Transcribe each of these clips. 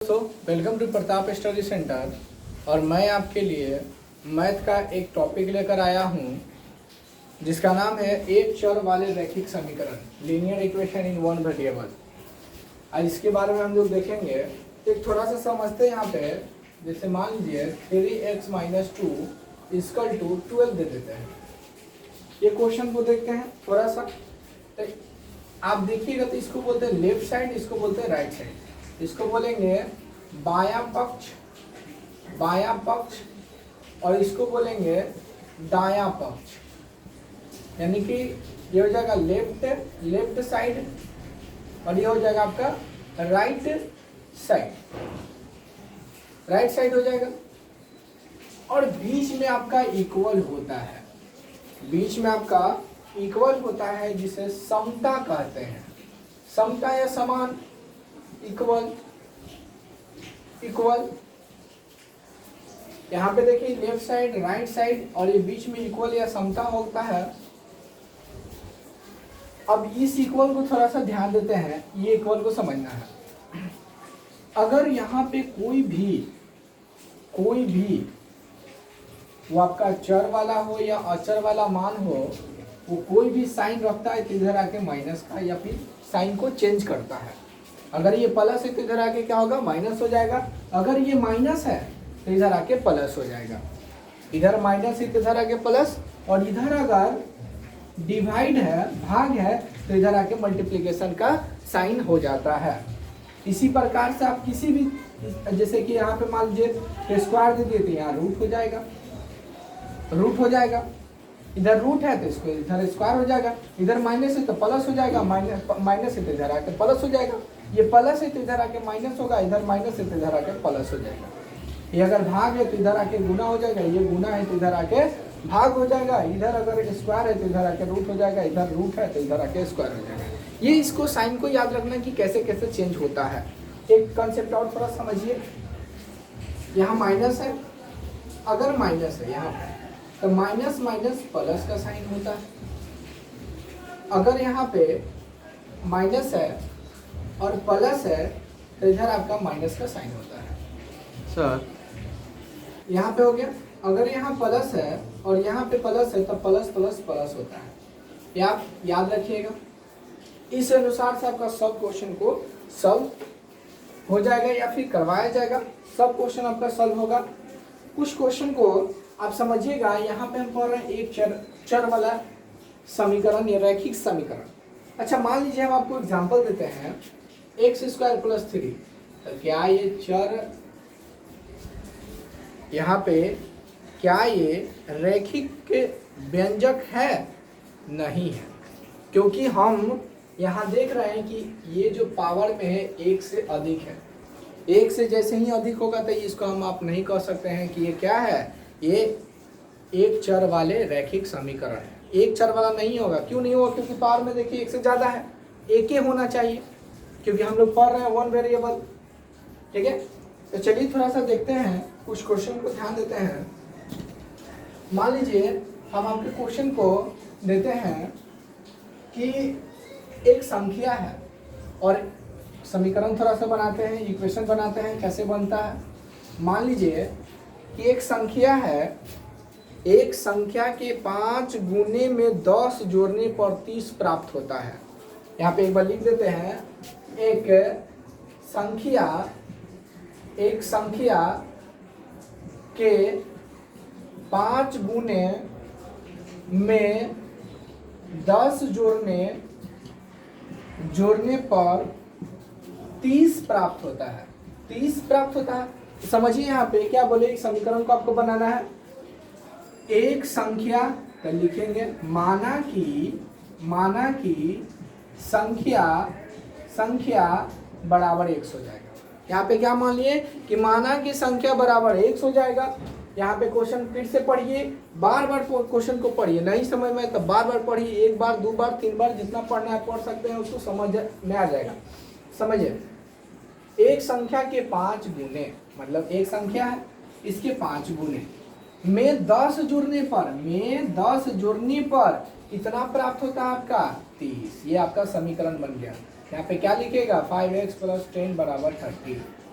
दोस्तों, welcome to Pratap study centre. और मैं आपके लिए मैथ का एक टॉपिक लेकर आया हूँ जिसका नाम है एक चर वाले रैखिक समीकरण, linear equation in one variable. आज इसके बारे में हम लोग देखेंगे। एक थोड़ा सा समझते हैं यहाँ पे। जैसे मान लीजिए 3x - 2 = 12 दे देते हैं। ये क्वेश्चन को देखते हैं थोड़ा सा। तो आप देखिएगा तो इसको बोलते हैं लेफ्ट साइड, इसको बोलते हैं राइट साइड। इसको बोलेंगे बायां पक्ष और इसको बोलेंगे दायां पक्ष। यानी कि ये हो जाएगा लेफ्ट साइड और ये हो जाएगा आपका राइट साइड हो जाएगा। और बीच में आपका इक्वल होता है, जिसे समता कहते हैं। समता या समान, इक्वल। यहाँ पे देखिए लेफ्ट साइड, राइट साइड और ये बीच में इक्वल या समता होता है। अब इस इक्वल को थोड़ा सा ध्यान देते हैं, ये इक्वल को समझना है। अगर यहाँ पे कोई भी वो आपका चर वाला हो या अचर वाला मान हो, वो कोई भी साइन रखता है तो इधर आके माइनस का या फिर साइन को चेंज करता है। अगर ये प्लस है तो इधर आके क्या होगा, माइनस हो जाएगा। अगर ये माइनस है तो इधर आके प्लस हो जाएगा। इधर माइनस है तो इधर आके प्लस, और इधर अगर डिवाइड है, भाग है, तो इधर आके मल्टीप्लिकेशन का साइन हो जाता है। इसी प्रकार से आप किसी भी, जैसे कि यहाँ पे मान लीजिए स्क्वायर दे दिए तो यहाँ रूट हो जाएगा। इधर रूट है तो इसको इधर स्क्वायर हो जाएगा। इधर माइनस है तो प्लस हो जाएगा, माइनस है तो इधर आके प्लस हो जाएगा। ये प्लस है तो इधर आके माइनस होगा, इधर माइनस है तो इधर आके प्लस हो जाएगा। ये अगर भाग है तो इधर आके गुना हो जाएगा, ये गुना है तो इधर आके भाग हो जाएगा। इधर अगर स्क्वायर है तो इधर आके रूट हो जाएगा, इधर रूट है तो इधर आके स्क्वायर हो जाएगा। ये इसको साइन को याद रखना कि कैसे कैसे चेंज होता है। एक कंसेप्ट और थोड़ा समझिए। यहाँ माइनस है, अगर माइनस है यहाँ पे तो माइनस प्लस का साइन होता है। अगर यहाँ पे माइनस है और प्लस है तो इधर आपका माइनस का साइन होता है। सर यहाँ पे हो गया। अगर यहाँ प्लस है और यहाँ पे प्लस है तो प्लस होता है। ये आप याद रखिएगा। इस अनुसार से आपका सब क्वेश्चन को सॉल्व हो जाएगा या फिर करवाया जाएगा। सब क्वेश्चन आपका सॉल्व होगा। कुछ क्वेश्चन को आप समझिएगा। यहाँ पे हम पढ़ रहे हैं एक चर वाला समीकरण या रैखिक समीकरण। अच्छा, मान लीजिए हम आपको एग्जांपल देते हैं x² + 3। तो क्या ये चर, यहाँ पे क्या ये रैखिक के व्यंजक है? नहीं है, क्योंकि हम यहाँ देख रहे हैं कि ये जो पावर में है एक से अधिक है। एक से जैसे ही अधिक होगा तो इसको हम आप नहीं कह सकते हैं कि ये क्या है, ये एक चर वाले रैखिक समीकरण है। एक चर वाला नहीं होगा। क्यों नहीं होगा? क्योंकि पावर में देखिए एक से ज़्यादा है, एक ही होना चाहिए, क्योंकि हम लोग पढ़ रहे हैं वन वेरिएबल। ठीक है, तो चलिए थोड़ा सा देखते हैं, कुछ क्वेश्चन को ध्यान देते हैं। मान लीजिए हम आपके क्वेश्चन को देते हैं कि एक संख्या है और समीकरण थोड़ा सा बनाते हैं, इक्वेशन बनाते हैं। कैसे बनता है? मान लीजिए कि एक संख्या है, एक संख्या के 5 गुने में 10 जोड़ने पर 30 प्राप्त होता है। यहाँ पे एक बार लिख देते हैं, एक संख्या के 5 गुने में 10 जोड़ने पर 30 प्राप्त होता है। 30 प्राप्त होता है। समझिए यहाँ पे क्या बोले, एक समीकरण को आपको बनाना है। एक संख्या तो लिखेंगे माना कि संख्या बराबर 100 हो जाएगा। यहाँ पे क्या मान लिए कि माना कि संख्या बराबर 100 हो जाएगा। यहाँ पे क्वेश्चन फिर से पढ़िए, बार क्वेश्चन को पढ़िए। नहीं समझ में तो बार पढ़िए, 1 बार 2 बार 3 बार जितना पढ़ना है पढ़ सकते हैं, उसको समझ में आ जाएगा। समझिए, एक संख्या के 5 गुने, मतलब एक संख्या है, इसके 5 गुने में 10 जुड़ने पर कितना प्राप्त होता है आपका 30। ये आपका समीकरण बन गया। यहाँ पे क्या लिखेगा 5x + 10 = 30।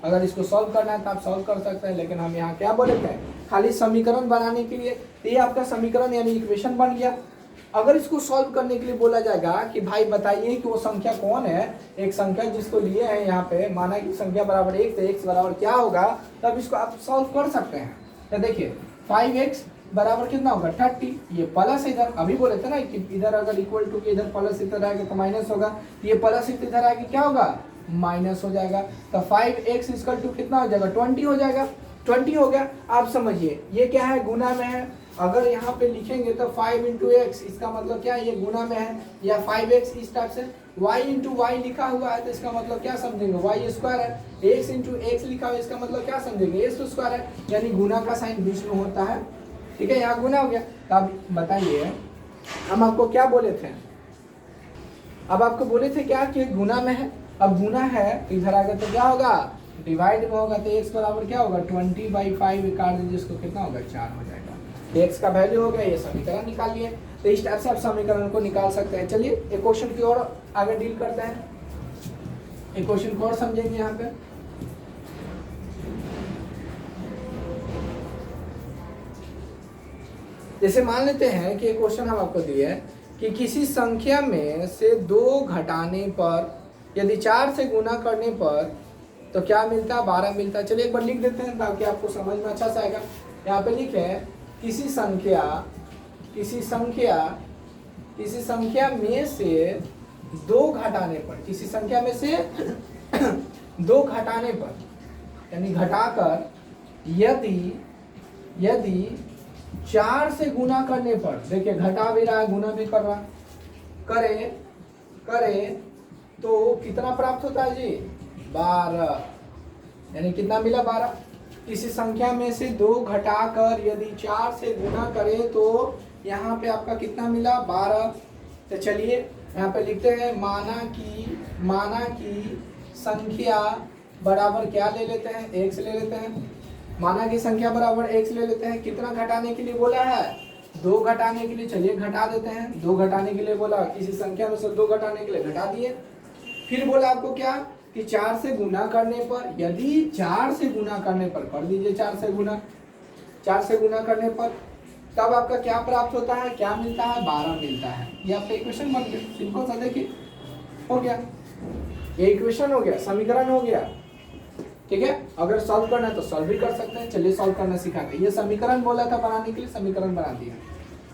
अगर इसको सॉल्व करना है तो आप सॉल्व कर सकते हैं, लेकिन हम यहाँ क्या बोले थे, खाली समीकरण बनाने के लिए। तो ये आपका समीकरण यानी इक्वेशन बन गया। अगर इसको सॉल्व करने के लिए बोला जाएगा कि भाई बताइए कि वो संख्या कौन है, एक संख्या जिसको लिए हैं यहाँ पे, माना कि संख्या बराबर 1 तो x बराबर क्या होगा, तब इसको आप सॉल्व कर सकते हैं। तो देखिए 5x बराबर कितना होगा 30, ये प्लस इधर अभी बोले थे ना कि इधर अगर इक्वल टू के इधर प्लस इधर आएगा तो माइनस होगा, ये प्लस इधर आएगा क्या होगा माइनस हो जाएगा। तो 5x इक्वल टू कितना हो जाएगा 20 हो जाएगा, 20 हो गया। आप समझिए ये क्या है, गुना में है। अगर यहाँ पे लिखेंगे तो 5 इंटू एक्स, इसका मतलब क्या है ये गुना में है, या 5x इस टाइप से। y इंटू वाई लिखा हुआ है तो इसका मतलब क्या समझेंगे y स्क्वायर है। x इंटू एक्स लिखा हुआ है इसका मतलब क्या समझेंगे x स्क्वायर है, यानी गुना का साइन बीच में होता है। ठीक है, यहाँ गुना हो गया। तो अब बताइए हम आपको क्या बोले थे, अब आपको बोले थे क्या कि गुना में है। अब गुना है तो इधर आगे तो क्या होगा डिवाइड में होगा, तो x बराबर क्या होगा 20/5 काट दीजिए, इसको कितना होगा 4 हो जाएगा। x का वैल्यू हो गया, ये समीकरण निकालिए। तो इस टाइप से आप समीकरण को निकाल सकते हैं। चलिए एक क्वेश्चन की ओर आगे डील करते हैं, एक क्वेश्चन को और समझेंगे यहाँ पे। जैसे मान लेते हैं कि एक क्वेश्चन हम आपको दिए कि किसी संख्या में से 2 घटाने पर यदि 4 से गुना करने पर तो क्या मिलता है 12 मिलता है। चलिए एक बार लिख देते हैं ताकि आपको समझ में अच्छा से आएगा। यहाँ पे लिखे किसी संख्या में से 2 घटाने पर, किसी संख्या में से 2 घटाने पर यानी घटाकर यदि 4 से गुना करने पर, देखिए घटा भी रहा है गुना भी कर रहा, करे तो कितना प्राप्त होता है जी 12, यानी कितना मिला 12। किसी संख्या में से 2 घटाकर यदि 4 से गुना करें तो यहाँ पे आपका कितना मिला 12। तो चलिए यहाँ पे लिखते हैं माना की संख्या बराबर क्या ले लेते हैं x ले लेते हैं, माना की संख्या बराबर x ले लेते हैं। कितना घटाने के लिए बोला है 2 घटाने के लिए, चलिए घटा देते हैं। 2 घटाने के लिए बोला, किसी संख्या में से 2 घटाने के लिए घटा दिए। फिर बोला आपको क्या कि 4 से गुना करने पर, यदि 4 से गुना करने पर कर दीजिए 4 से गुना करने पर तब आपका क्या प्राप्त होता है, क्या मिलता है 12 मिलता है। ये आपका इक्वेशन बन गया, सिंपल सा देखिए हो गया, ये इक्वेशन हो गया, समीकरण हो गया। ठीक है, अगर सॉल्व करना है तो सॉल्व भी कर सकते हैं। चलिए सॉल्व करना सिखाते हैं। ये समीकरण बोला था बनाने के लिए, समीकरण बना दिया,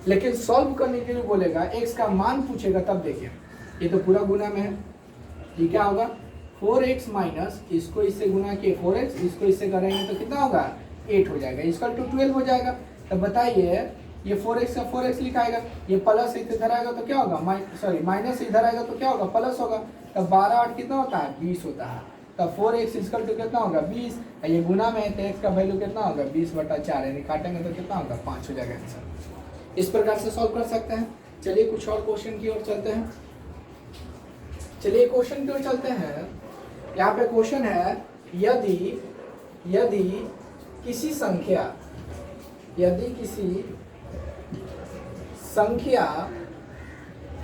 लेकिन सॉल्व करने के लिए बोलेगा x का मान पूछेगा तब देखिए ये तो पूरा गुना में है, ये क्या होगा 4x माइनस इसको इससे गुना किए 4x, इसको इससे करेंगे तो कितना होगा 8 हो जाएगा, इसका 12 हो जाएगा। तो बताइए ये 4x का 4x लिखाएगा, ये प्लस इधर आएगा तो क्या होगा माइनस इधर आएगा तो क्या होगा प्लस होगा। तब 12 8 कितना होता है 20 होता है। तब 4x इक्वल टू कितना होगा 20, ये गुना में है तो x का वैल्यू कितना होगा 20/4, यानी काटेंगे तो कितना होगा 5 हो जाएगा आंसर। इस प्रकार से सॉल्व कर सकते हैं। चलिए कुछ और क्वेश्चन की ओर चलते हैं। चलिए क्वेश्चन की ओर चलते हैं। यहाँ पे क्वेश्चन है यदि किसी संख्या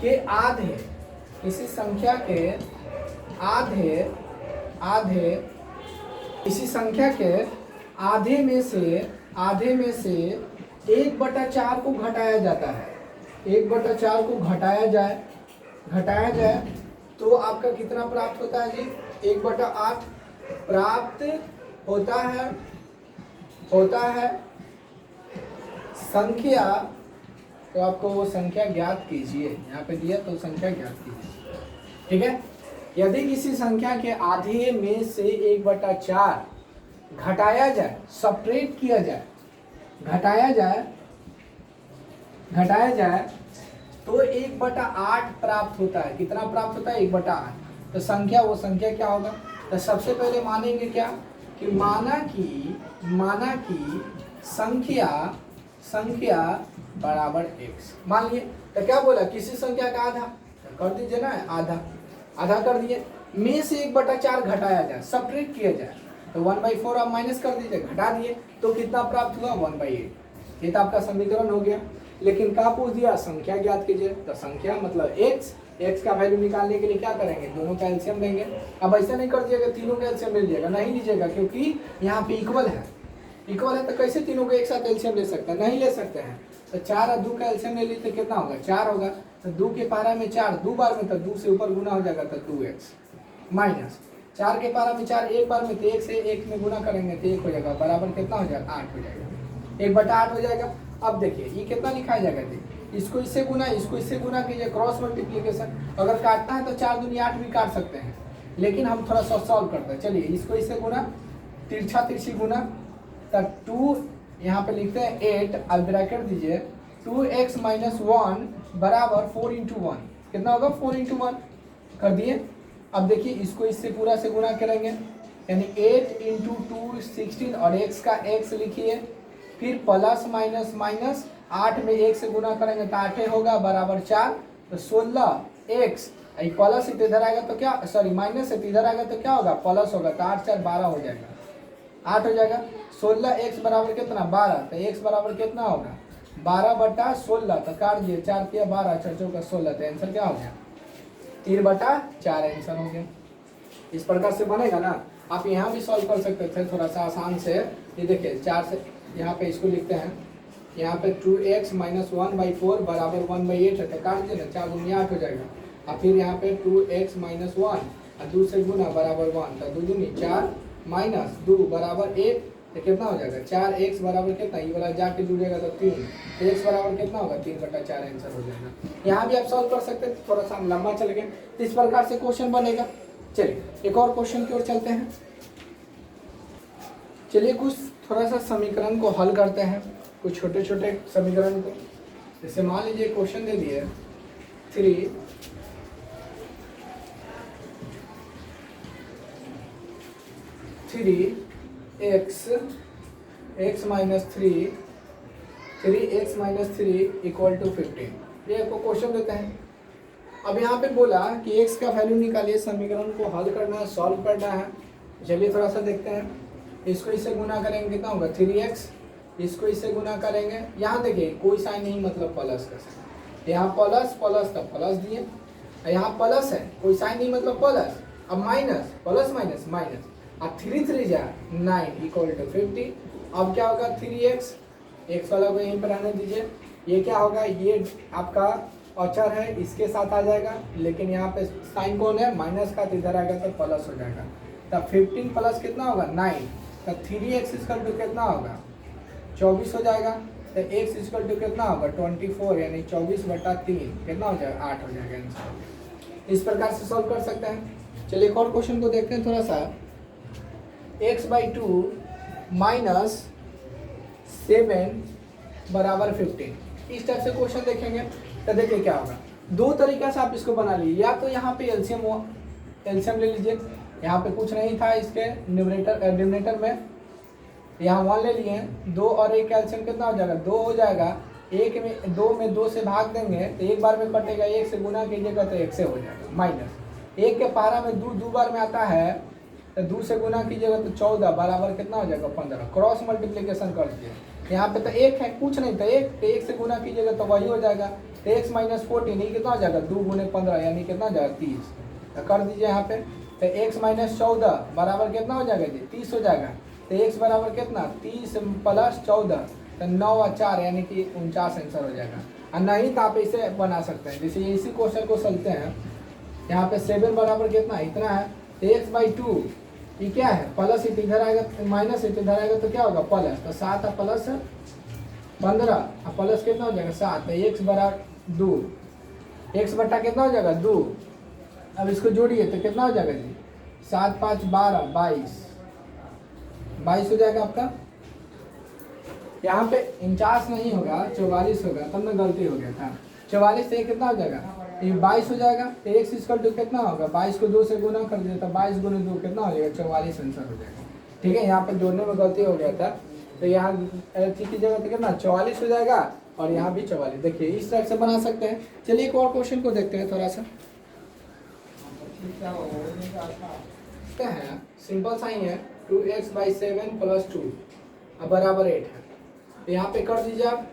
के आधे, किसी संख्या के आधे में से 1/4 को घटाया जाता है, 1/4 को घटाया जाए तो आपका कितना प्राप्त होता है जी 1/8 प्राप्त होता है संख्या। तो आपको वो संख्या ज्ञात कीजिए, यहाँ पे दिया तो संख्या ज्ञात कीजिए। ठीक है, यदि किसी संख्या के आधे में से 1/4 घटाया जाए, सब्ट्रैक्ट किया जाए, घटाया जाए तो 1/8 प्राप्त होता है। कितना प्राप्त होता है 1/8। तो संख्या वो संख्या क्या होगा। तो सबसे पहले मानेंगे क्या कि माना की संख्या बराबर x मान लिए। तो क्या बोला किसी संख्या का आधा, तो कर दीजिए ना आधा कर दिए, में से 1/4 घटाया जाए, सब्ट्रैक्ट किया जाए तो 1/4 आप माइनस कर दीजिए, घटा दिए तो कितना प्राप्त हुआ 1/8। ये तो आपका समीकरण हो गया। लेकिन क्या पूछ दिया संख्या ज्ञात कीजिए, तो संख्या मतलब x एक्स का वैल्यू निकालने के लिए क्या करेंगे, दोनों का एलसीएम लेंगे। अब ऐसा नहीं कर दिएगा तीनों का एलसीएम ले लीजिएगा, नहीं लीजिएगा, क्योंकि यहाँ पे इक्वल है। इक्वल है तो कैसे तीनों को एक साथ एलसीएम ले सकते हैं, नहीं ले सकते हैं। तो 4 और 2 का एलसीएम ले लीजिए तो कितना होगा, 4 होगा। तो 2 के पारा में 4 2 बार में, तो 2 से ऊपर गुना हो जाएगा तो 2x माइनस 4 के पारा में 4 एक बार में, तो 1 से 1 में गुना करेंगे तो 1 हो जाएगा, बराबर कितना हो जाएगा, 8 हो जाएगा, 1/8 हो जाएगा। अब देखिए ये कितना लिखा जाएगा, इसको इससे गुना, इसको इससे गुना कीजिए, क्रॉस मल्टीप्लीकेशन। अगर काटना है तो 4 दूनी 8 भी काट सकते हैं, लेकिन हम थोड़ा सा सॉल्व करते हैं। चलिए इसको इससे गुना, तिरछा तिरछी गुना, तब 2 यहाँ पे लिखते हैं 8, अब ब्रैकेट दीजिए 2x - 1 बराबर 4 × 1 कितना होगा, 4 × 1 कर दिए। अब देखिए इसको इससे पूरा से गुना करेंगे, यानी 8 × 2 16, और x का x लिखिए, फिर प्लस माइनस माइनस 8 में 1 से गुना करेंगे तो 8 होगा, बराबर 4, तो 16x, प्लस इधर आएगा तो क्या, सॉरी माइनस है तो इधर आएगा तो क्या होगा, प्लस होगा, तो 8 4 12 हो जाएगा, 8 हो जाएगा। 16x बराबर कितना, 12, तो x बराबर कितना होगा, 12/16, तो काट दिए, 4 किया 12, 4 चौका 16, तो आंसर क्या हो गया, 3/4 आंसर हो गया। इस प्रकार से बनेगा ना। आप यहाँ भी सॉल्व कर सकते थे थोड़ा सा आसान से। ये देखिए 4 से यहाँ पे इसको लिखते हैं, यहाँ पे 2x - 1/4 बराबर 1/8 है, तो काट दिए ना, 4 दूनी 8 हो जाएगा। और फिर यहाँ पे 2x - 1 और 2 से गुना बराबर 1, तो 2 दूनी 4 माइनस 2 बराबर 1, तो कितना हो जाएगा, 4x बराबर कितना, ये वाला जाके जुड़ेगा तो 3, तो x बराबर कितना होगा, 3/4 आंसर हो जाएगा। यहाँ भी आप सॉल्व कर सकते हैं, थोड़ा सा लंबा चल गया, तो इस प्रकार से क्वेश्चन बनेगा। चलिए एक और क्वेश्चन की ओर चलते हैं। चलिए कुछ थोड़ा सा समीकरण को हल करते हैं, कुछ छोटे छोटे समीकरण को। जैसे मान लीजिए क्वेश्चन दे दिए 3 3x - 3 इक्वल टू 15, ये आपको क्वेश्चन देते हैं। अब यहाँ पे बोला कि x का वैल्यू निकालिए, समीकरण को हल करना है, सॉल्व करना है। चलिए थोड़ा सा देखते हैं, इसको इससे गुना करेंगे कितना होगा, 3x, इसको इससे गुना करेंगे, यहाँ देखिए कोई साइन नहीं, मतलब प्लस का साइन, यहाँ प्लस प्लस का प्लस दिए, यहाँ प्लस है, कोई साइन नहीं मतलब प्लस, अब माइनस प्लस माइनस माइनस, अब 3 3 जा 9 इक्वल टू 50। अब क्या होगा, 3x, x वाला को यहीं पर रहने दीजिए, ये क्या होगा, ये आपका अचर है, इसके साथ आ जाएगा, लेकिन यहाँ पे साइन कौन है, माइनस का, तो इधर आएगा तो प्लस हो जाएगा। तब 15 प्लस कितना होगा 9, तब 3x इक्वल टू कितना होगा 24 हो जाएगा, तो x इक्वल टू कितना होगा 24, यानी 24/3 कितना हो जाएगा 8 हो जाएगा आंसर। इस प्रकार से सॉल्व कर सकते हैं। चलिए एक और क्वेश्चन को देखते हैं थोड़ा सा, x/2 माइनस 7 बराबर 15, इस टाइप से क्वेश्चन देखेंगे तो देखिए क्या होगा। दो तरीका से आप इसको बना लीजिए, या तो यहाँ पे एलसीएम ले लीजिए, यहाँ पे कुछ नहीं था इसके डिनोमिनेटर में, यहाँ 1 ले लिए, 2 और 1 का एलसीएम कितना हो जाएगा, 2 हो जाएगा, 2 में 2 से भाग देंगे तो एक बार में कटेगा, 1 से गुना कीजिएगा तो 1 से हो जाएगा, माइनस 1 के पारा में 2 बार में आता है, तो 2 से गुना कीजिएगा तो 14 बराबर कितना हो जाएगा 15, क्रॉस मल्टीप्लिकेशन कर दीजिए, यहाँ पे तो 1 है, कुछ नहीं था, 1 से गुना कीजिएगा तो वही हो जाएगा, तो x - 14 ये कितना हो जाएगा, 2 × 15 यानी कितना हो जाएगा 30, तो कर दीजिए यहाँ पे, तो x - 14 बराबर कितना हो जाएगा जी 30 हो जाएगा, तो x बराबर कितना 30 + 14, तो 9 और 4 यानी कि 49 आंसर हो जाएगा। और नहीं तो आप इसे बना सकते हैं, जैसे इसी क्वेश्चन को चलते हैं, यहाँ पे 7 बराबर कितना इतना है, तो x/2 ये क्या है, प्लस इधर आएगा, माइनस इधर आएगा तो क्या होगा प्लस, तो 7 प्लस 15 और प्लस कितना हो जाएगा 7, तो x बराबर 2, x बट्टा कितना हो जाएगा 2, अब इसको जोड़िए तो कितना हो जाएगा जी 7 5 12 22 हो जाएगा आपका। यहाँ पे 49 नहीं होगा 44 होगा, तब में गलती हो गया था, 44 से कितना हो जाएगा, ये 22 हो जाएगा, तो x इक्वल टू कितना होगा, 22 को 2 से गुना कर दिया, तो 22 × 2 कितना हो जाएगा 44 आंसर हो जाएगा। ठीक है, यहाँ पर जोड़ने में गलती हो गया था, तो यहाँ ठीक की जगह तो कितना 44 हो जाएगा, और यहाँ भी 44, देखिए इस टाइप से बना सकते हैं। चलिए एक और क्वेश्चन को देखते हैं थोड़ा सा, है सिंपल सा ही है, 2x/7 + 2 अब बराबर 8 है, तो यहाँ पे कर दीजिए आप,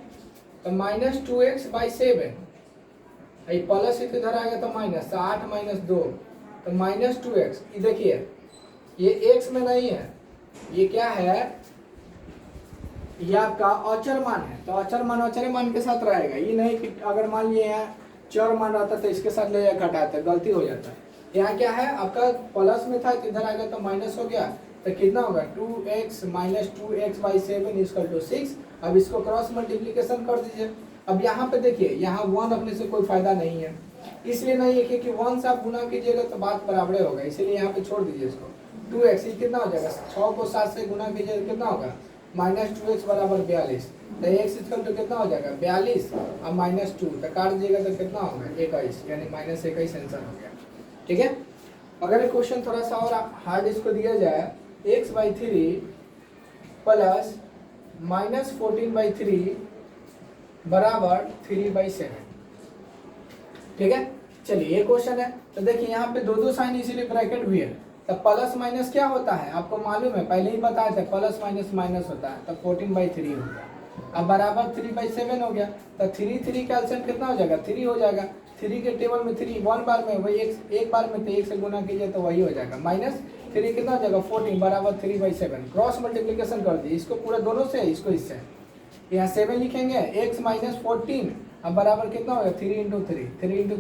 तो -2x/7 ये प्लस है तो इधर आएगा तो माइनस, तो 8 माइनस 2 तो -2x। ये देखिए ये x में नहीं है, ये क्या है, ये आपका अचर मान है, तो अचर मान के साथ रहेगा। ये नहीं कि अगर मान लिए यहाँ चर मान रहता तो इसके साथ ले जाकर घटाते, गलती हो जाता है। यहाँ क्या है आपका प्लस में था तो इधर आएगा तो माइनस हो गया, तो कितना होगा 2x minus 2x/7 equal to 6। अब इसको क्रॉस मल्टीप्लीकेशन कर दीजिए। अब यहाँ पे देखिए यहाँ 1 रखने से कोई फायदा नहीं है, इसलिए नहीं है क्योंकि 1 से आप गुना कीजिएगा तो बात बराबर होगा, इसीलिए यहाँ पे छोड़ दीजिए इसको। 2x ये कितना हो जाएगा, 6 को 7 से गुना कीजिएगा कितना होगा -2x बराबर 42। तो x इक्वल टू कितना हो जाएगा 42 और -2 तो काट दीजिएगा तो कितना होगा 21, यानी -21 आंसर हो गया। ठीक है। अगर ये क्वेश्चन थोड़ा सा और हार्ड इसको दिया जाए, x/3 प्लस -14/3 बराबर 3/7। ठीक है। चलिए ये क्वेश्चन है, तो देखिए यहाँ पे दो साइन इसीलिए ब्रैकेट भी है। तो प्लस माइनस क्या होता है आपको मालूम है, पहले ही बताए थे, प्लस माइनस माइनस होता है, तो 14/3 हो गया। अब बराबर 3/7 हो गया, तो 3 का एलसीएम कितना हो जाएगा 3 हो जाएगा। 3 के टेबल में 3 1 बार में, वही एक बार में, तो 1 से गुना कीजिए तो वही हो जाएगा। -3 कितना हो जाएगा 14 बराबर 3/7। क्रॉस मल्टीप्लीकेशन कर दिए, इसको पूरा दोनों से, इसको इससे, यहाँ 7 लिखेंगे, x माइनस 14 अब बराबर कितना हो गया 3 ×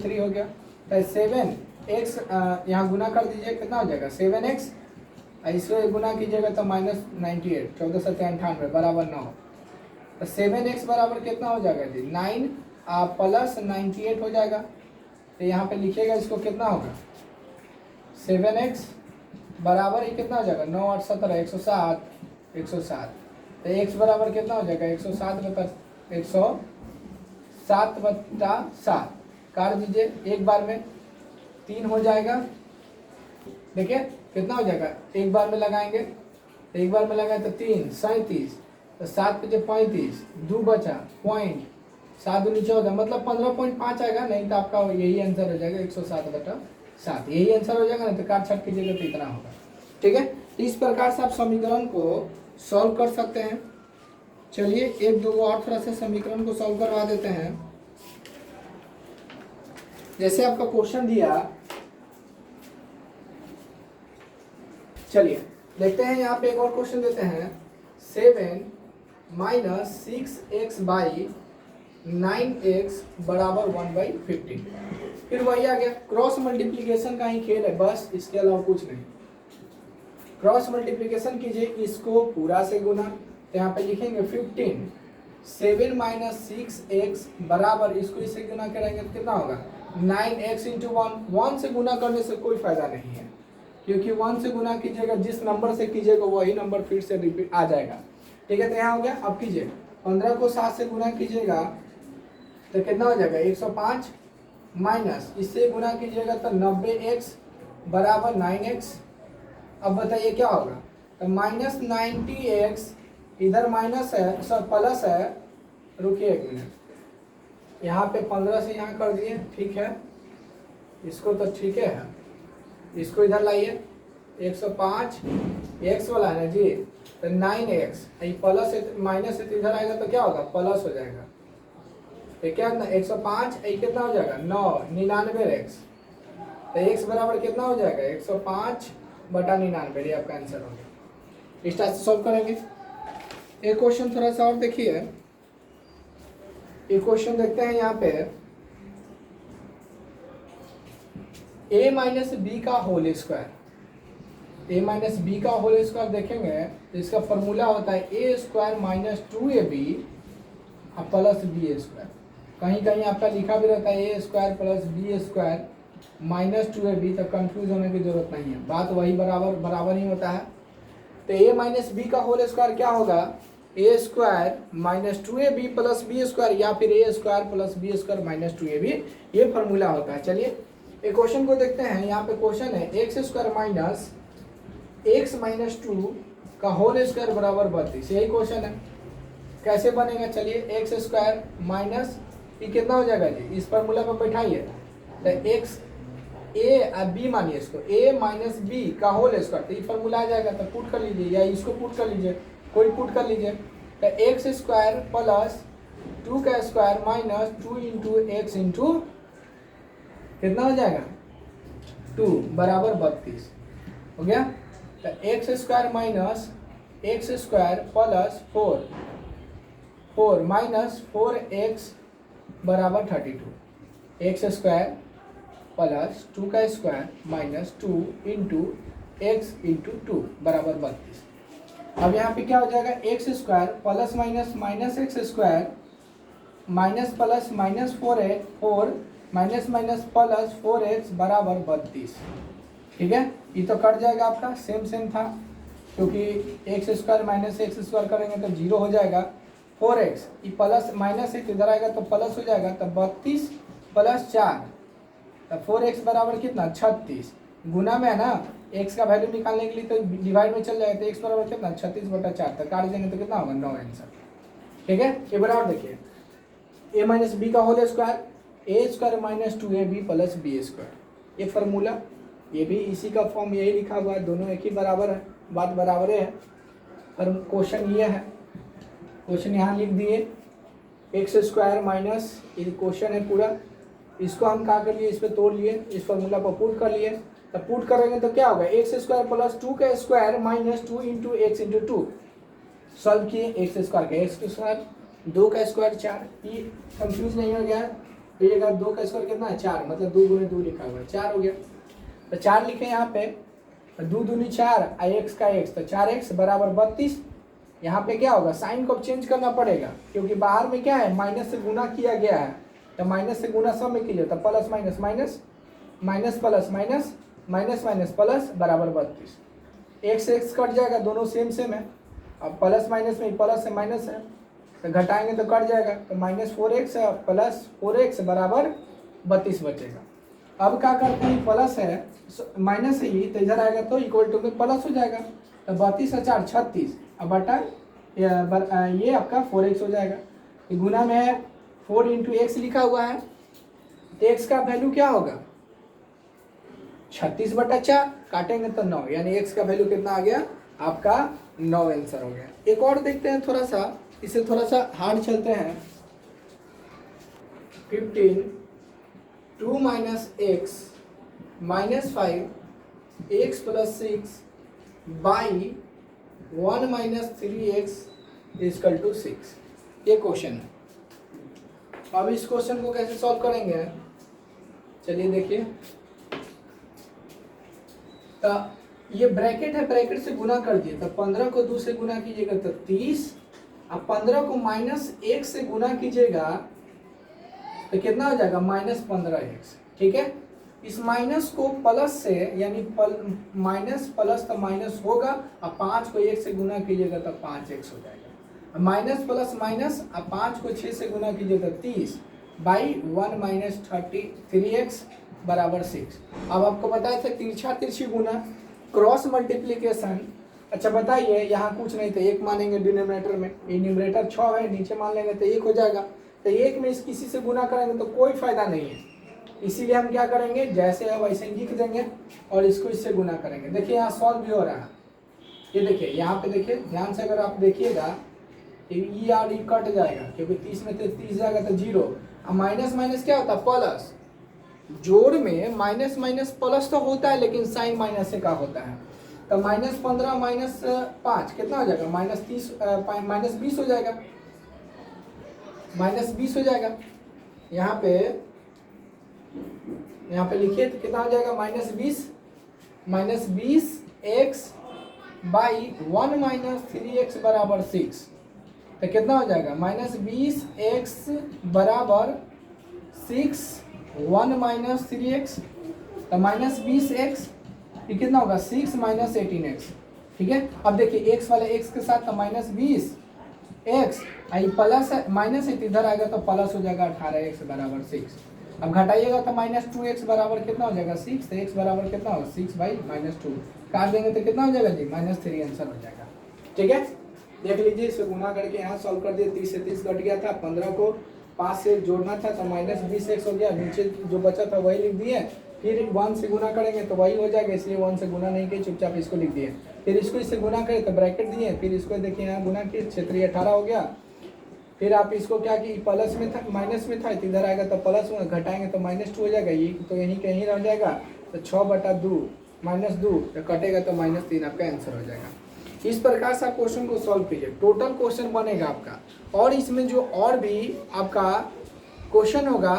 3 हो गया। तो 7x यहाँ गुना कर दीजिए कितना हो जाएगा 7x, इसको गुना कीजिएगा तो -98 14 7 98 बराबर 9। तो 7x बराबर कितना हो जाएगा जी 9 प्लस 98 हो जाएगा। तो यहाँ पे लिखिएगा इसको कितना होगा 7x बराबर ये कितना हो जाएगा 9 8 17 107। तो x बराबर कितना हो जाएगा 107/7 काट दीजिए, एक बार में 3 हो जाएगा। देखिए कितना हो जाएगा, एक बार में लगाएंगे तो एक बार में लगाए तो 3 37, तो 7 पे 35, 2 बचा पॉइंट 7 नीचे हो जाएगा, मतलब 15.5 आएगा। नहीं तो आपका यही आंसर हो जाएगा 107/7, यही आंसर हो जाएगा। नहीं तो काट छट कीजिएगा तो इतना होगा। ठीक है। इस प्रकार से आप समीकरण को सॉल्व कर सकते हैं। चलिए एक दो और थोड़ा सा समीकरण को सॉल्व करवा देते हैं। जैसे आपका क्वेश्चन दिया, चलिए देखते हैं यहाँ पे एक और क्वेश्चन देते हैं 7 माइनस 6x/9x बराबर 1/15। फिर वही आ गया, क्रॉस मल्टीप्लीकेशन का ही खेल है बस, इसके अलावा कुछ नहीं। क्रॉस मल्टीप्लीकेशन कीजिए, इसको पूरा से गुना, तो यहाँ पे लिखेंगे 15। 7 माइनस 6x बराबर इसको इससे गुना करेंगे तो कितना होगा 9x × 1 से गुना करने से कोई फायदा नहीं है, क्योंकि 1 से गुना कीजिएगा जिस नंबर से कीजिएगा वही नंबर फिर से रिपीट आ जाएगा। ठीक है। तो यहाँ हो गया। अब कीजिए 15 को 7 से गुना कीजिएगा तो कितना हो जाएगा 105, माइनस इससे गुना कीजिएगा तो 90x बराबर 9x। अब बताइए क्या होगा, तो -90x इधर माइनस है, सब प्लस है, रुकिए एक मिनट, यहाँ पे 15 से यहाँ कर दिए, ठीक है, इसको तो ठीक है, इसको इधर लाइए 105 x वाला है ना जी, तो 9x प्लस माइनस से इधर आएगा तो क्या होगा प्लस हो जाएगा। तो क्या 105 कितना हो जाएगा 9 99x, तो x बराबर कितना हो जाएगा 105/99, ये आपका आंसर हो गया। इस टाइप से सॉल्व करेंगे। एक क्वेश्चन थोड़ा सा और देखिए, एक क्वेश्चन देखते हैं यहाँ पे a माइनस बी का whole square, a minus B का होल स्क्वायर देखेंगे तो इसका फॉर्मूला होता है a square minus 2ab plus B square. कहीं कहीं आपका लिखा भी रहता है a square plus B square minus 2ab, तो कंफ्यूज होने की जरूरत नहीं है, बात वही बराबर ही होता है। तो a माइनस बी का होल स्क्वायर क्या होगा a square minus 2ab plus B square, या फिर a square plus B square minus 2ab, ये फॉर्मूला होता है। चलिए एक क्वेश्चन को देखते हैं। यहाँ पे क्वेश्चन है x square minus x minus 2 का होल स्क्वायर बराबर 32, यही क्वेश्चन है। कैसे बनेगा, चलिए x स्क्वायर माइनस ये कितना हो जाएगा जी, इस फॉर्मूला पर बैठाइए, तो x a b मानिए इसको a माइनस बी का होल स्क्वायर, तो ये फॉर्मूला आ जाएगा, तो पुट कर लीजिए या इसको पुट कर लीजिए, कोई पुट कर लीजिए। तो x स्क्वायर प्लस 2 का स्क्वायर माइनस 2 × x × कितना हो जाएगा 2 बराबर 32 हो गया। तो x square minus x square plus 4 minus 4x बराबर 32 एक्स स्क्वायर प्लस 2 का square minus 2 into x into 2 बराबर 32। अब यहाँ पे क्या हो जाएगा x square plus minus minus x square minus plus minus 4 minus minus plus 4x बराबर 32। ठीक है, ये तो कट जाएगा आपका, सेम था क्योंकि x square minus x square करेंगे तो 0 हो जाएगा। 4x ये प्लस माइनस एक इधर आएगा तो प्लस हो जाएगा, तो 32 प्लस 4 तो 4x बराबर कितना 36। गुना में है ना, x का वैल्यू निकालने के लिए तो डिवाइड में चल जाएगा, तो x बराबर कितना 36/4 तक काट देंगे तो कितना होगा 9 आंसर। ठीक है, ये बराबर देखिए a माइनस बी का whole square A square minus 2ab plus B square, ये फार्मूला, ये भी इसी का फॉर्म यही लिखा हुआ है, दोनों एक ही बराबर है, बात बराबर है। और क्वेश्चन ये है, क्वेश्चन यहाँ लिख दिए एक्स स्क्वायर माइनस, ये क्वेश्चन है पूरा, इसको हम क्या कर लिए, इस पर तोड़ लिए, इस फार्मूला पर पुट कर लिए। तो पुट करेंगे तो क्या होगा एक्स स्क्वायर प्लस 2 का square minus 2 into x into 2 solve किए, एक्स स्क्वायर का एक्स स्क्वायर 2 का स्क्वायर 4, ये कंफ्यूज नहीं हो गया, तो ये 2 का स्क्वायर कितना है 4, मतलब 2 गुने 2 लिखा हुआ है 4 हो गया। तो 4 लिखे यहाँ पे, 2 दूनी 4 एक्स का एक्स, तो 4x बराबर 32। यहाँ पे क्या होगा साइन को चेंज करना पड़ेगा क्योंकि बाहर में क्या है माइनस से गुना किया गया है, तो माइनस से गुना सब में कीजिए, तो plus minus minus minus plus minus minus minus plus बराबर 32। एक्स एक्स कट जाएगा, दोनों सेम है, अब प्लस माइनस में प्लस से माइनस है तो घटाएंगे तो कट जाएगा, तो माइनस 4x प्लस 4x बराबर 32 बचेगा। अब क्या करते हैं प्लस है माइनस है ये, तो इधर आएगा तो इक्वल टू में प्लस हो जाएगा, तो 32 और 4 36, अब बटा ये आपका 4x हो जाएगा। ये गुना में है 4 इंटू एक्स लिखा हुआ है, तो एक्स का वैल्यू क्या होगा 36/4, काटेंगे तो 9, यानी एक्स का वैल्यू कितना आ गया आपका 9 आंसर हो गया। एक और देखते हैं थोड़ा सा, इसे थोड़ा सा हार्ड चलते हैं। 15 2 minus x minus 5 x plus 6 by 1 minus 3x equal to 6, ये क्वेश्चन है। अब इस क्वेश्चन को कैसे सॉल्व करेंगे, चलिए देखिए। तो ये ब्रैकेट है, ब्रैकेट से गुना कर दिए, तो 15 को 2 से गुना कीजिएगा तो 30, अब 15 को माइनस 1 से गुना कीजिएगा तो कितना हो जाएगा -15x। ठीक है, इस माइनस को प्लस से, यानी माइनस प्लस तो माइनस होगा, अब 5 को 1 से गुना कीजिएगा तो 5x हो जाएगा, माइनस प्लस माइनस, अब 5 को 6 से गुना कीजिएगा तो 30 बाई 1 माइनस 3x बराबर 6। अब आपको बताया था तिरछा तिरछी गुना, क्रॉस मल्टीप्लीकेशन। अच्छा बताइए, यहाँ कुछ नहीं, तो 1 मानेंगे डिनोमिनेटर में, ये न्यूमरेटर 6 है, नीचे मान लेंगे तो 1 हो जाएगा, तो 1 में किसी से गुना करेंगे तो कोई फायदा नहीं है, इसीलिए हम क्या करेंगे जैसे है वैसे लिख देंगे और इसको इससे गुना करेंगे। देखिए यहाँ सॉल्व भी हो रहा है, ये देखिए यहाँ पे देखिए ध्यान से, अगर आप देखिएगा ये और ये कट जाएगा क्योंकि 30 में से 30 जाएगा तो 0, अब माइनस माइनस क्या होता है प्लस, जोड़ में माइनस माइनस प्लस तो होता है लेकिन साइन माइनस से क्या होता है, तो -15 माइनस 5 कितना हो जाएगा -30 -20 हो जाएगा, -20 हो जाएगा। यहाँ पे लिखिए तो कितना हो जाएगा -20 x बाई 1 माइनस 3x बराबर 6, तो कितना हो जाएगा -20 x बराबर 6 1 माइनस 3x, तो -20 x ये कितना होगा 6 माइनस 18x। ठीक है, अब देखिए x वाले x के साथ तो -20 x, आई प्लस माइनस इधर आएगा तो प्लस हो जाएगा 18x बराबर 6, अब घटाइएगा तो -2x बराबर कितना हो जाएगा 6, तो x बराबर कितना होगा 6 बाई -2, काट देंगे तो कितना हो जाएगा जी -3 आंसर हो जाएगा। ठीक है, देख लीजिए, इसे गुना करके यहाँ सॉल्व कर दिए, 30 से 30 घट गया था, 15 को 5 से जोड़ना था तो -20x हो गया, नीचे जो बचा था वही लिख दिए, फिर 1 से गुना करेंगे तो वही हो जाएगा, इसलिए 1 से गुना नहीं किए, चुपचाप इसको लिख दिए, फिर इसको इससे गुना करें तो ब्रैकेट दिए, फिर इसको देखिए यहाँ गुना किए, क्षेत्रीय 18 हो गया, फिर आप इसको क्या कि प्लस में था माइनस में था तो इधर आएगा तो प्लस में, घटाएंगे तो -2 हो जाएगा, ये तो यहीं कहीं रह जाएगा, तो 6/2 -2 तो कटेगा तो -3 आपका आंसर हो जाएगा। इस प्रकार से आप क्वेश्चन को सॉल्व कीजिए, टोटल क्वेश्चन बनेगा आपका। और इसमें जो और भी आपका क्वेश्चन होगा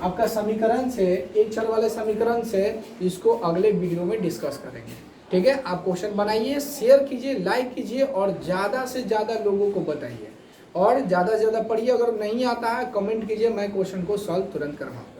आपका समीकरण से, एक चर वाले समीकरण से, इसको अगले वीडियो में डिस्कस करेंगे। ठीक है, आप क्वेश्चन बनाइए, शेयर कीजिए, लाइक कीजिए और ज़्यादा से ज़्यादा लोगों को बताइए और ज़्यादा से ज़्यादा पढ़िए। अगर नहीं आता है कमेंट कीजिए, मैं क्वेश्चन को सॉल्व तुरंत करवाऊँ।